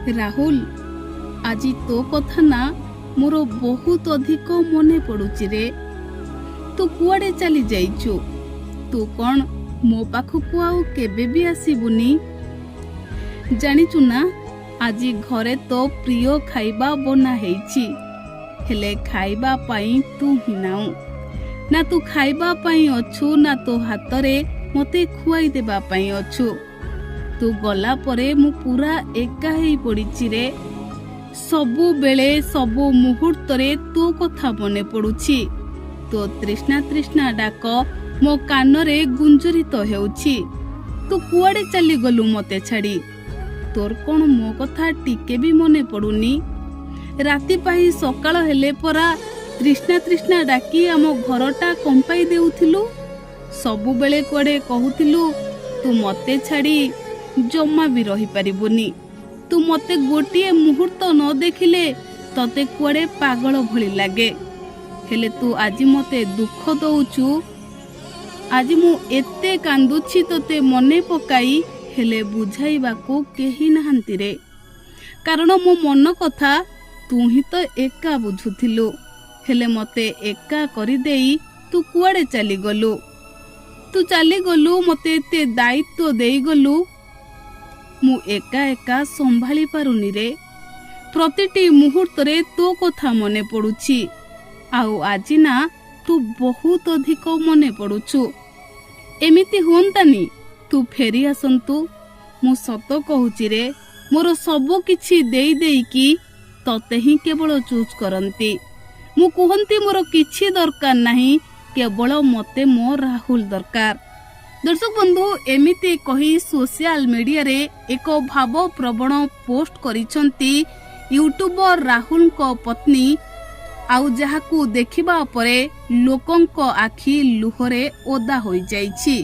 ରାହୁଲ, ଆଜି ତୋ କଥା ନା ମୋର ବହୁତ ଅଧିକ ମନେ ପଡୁଛି ରେ। ତୁ କୁଆଡେ ଚାଲି ଯାଇଛୁ? ତୁ କଣ ମୋ ପାଖକୁ ଆଉ କେବେ ବି ଆସିବୁନି? ଜାଣିଛୁ ନା, ଆଜି ଘରେ ତୋ ପ୍ରିୟ ଖାଇବା ବନା ହେଇଛି, ହେଲେ ଖାଇବା ପାଇଁ ତୁ ହିଁ ନାଉ। ନା ତୁ ଖାଇବା ପାଇଁ ଅଛୁ, ନା ତୋ ହାତରେ ମତେ ଖୁଆଇ ଦେବା ପାଇଁ ଅଛୁ। ତୁ ଗଲା ପରେ ମୁଁ ପୁରା ଏକା ହେଇ ପଡିଛି ରେ। ସବୁବେଳେ ସବୁ ମୁହୂର୍ତ୍ତରେ ତୋ କଥା ମନେ ପଡୁଛି। ତୋ ତୃଷ୍ଣା ତୃଷ୍ଣା ଡାକ ମୋ କାନରେ ଗୁଞ୍ଜରିତ ହେଉଛି। ତୁ କୁଆଡେ ଚାଲିଗଲୁ ମତେ ଛାଡି? ତୋର କଣ ମୋ କଥା ଟିକେ ବି ମନେ ପଡୁନି? ରାତି ପାଇଁ ସକାଳ ହେଲେ ପରା ତୃଷ୍ଣା ତୃଷ୍ଣା ଡାକି ଆମ ଘରଟା କମ୍ପାଇ ଦେଉଥିଲୁ। ସବୁବେଳେ କୁଆଡେ କହୁଥିଲୁ ତୁ ମତେ ଛାଡି ଜମା ବି ରହିପାରିବୁନି। ତୁ ମତେ ଗୋଟିଏ ମୁହୂର୍ତ୍ତ ନ ଦେଖିଲେ ତତେ କୁଆଡେ ପାଗଳ ଭଳି ଲାଗେ। ହେଲେ ତୁ ଆଜି ମତେ ଦୁଃଖ ଦଉଛୁ। ଆଜି ମୁଁ ଏତେ କାନ୍ଦୁଛି ତତେ ମନେ ପକାଇ, ହେଲେ ବୁଝାଇବାକୁ କେହି ନାହାନ୍ତି ରେ। କାରଣ ମୋ ମନ କଥା ତୁ ହିଁ ତ ଏକା ବୁଝୁଥିଲୁ। ହେଲେ ମତେ ଏକା କରିଦେଇ ତୁ କୁଆଡେ ଚାଲିଗଲୁ? ତୁ ଚାଲିଗଲୁ, ମତେ ଏତେ ଦାୟିତ୍ୱ ଦେଇଗଲୁ। ମୁଁ ଏକା ଏକା ସମ୍ଭାଳି ପାରୁନି ରେ। ପ୍ରତିଟି ମୁହୂର୍ତ୍ତରେ ତୋ କଥା ମନେ ପଡୁଛି। ଆଉ ଆଜି ନା ତୁ ବହୁତ ଅଧିକ ମନେ ପଡୁଛୁ। ଏମିତି ହୁଅନ୍ତାନି, ତୁ ଫେରି ଆସନ୍ତୁ। ମୁଁ ସତ କହୁଛି ରେ, ମୋର ସବୁ କିଛି ଦେଇ ଦେଇକି ତତେ ହିଁ କେବଳ ଚୁଜ୍ କରନ୍ତି। ମୁଁ କୁହନ୍ତି ମୋର କିଛି ଦରକାର ନାହିଁ, କେବଳ ମତେ ମୋ ରାହୁଲ ଦରକାର। ଦର୍ଶକ ବନ୍ଧୁ, ଏମିତି କହି ସୋସିଆଲ ମିଡିଆରେ ଏକ ଭାବପ୍ରବଣ ପୋଷ୍ଟ କରିଛନ୍ତି ୟୁଟ୍ୟୁବର ରାହୁଲଙ୍କ ପତ୍ନୀ, ଆଉ ଯାହାକୁ ଦେଖିବା ପରେ ଲୋକଙ୍କ ଆଖି ଲୁହରେ ଓଦା ହୋଇଯାଇଛି।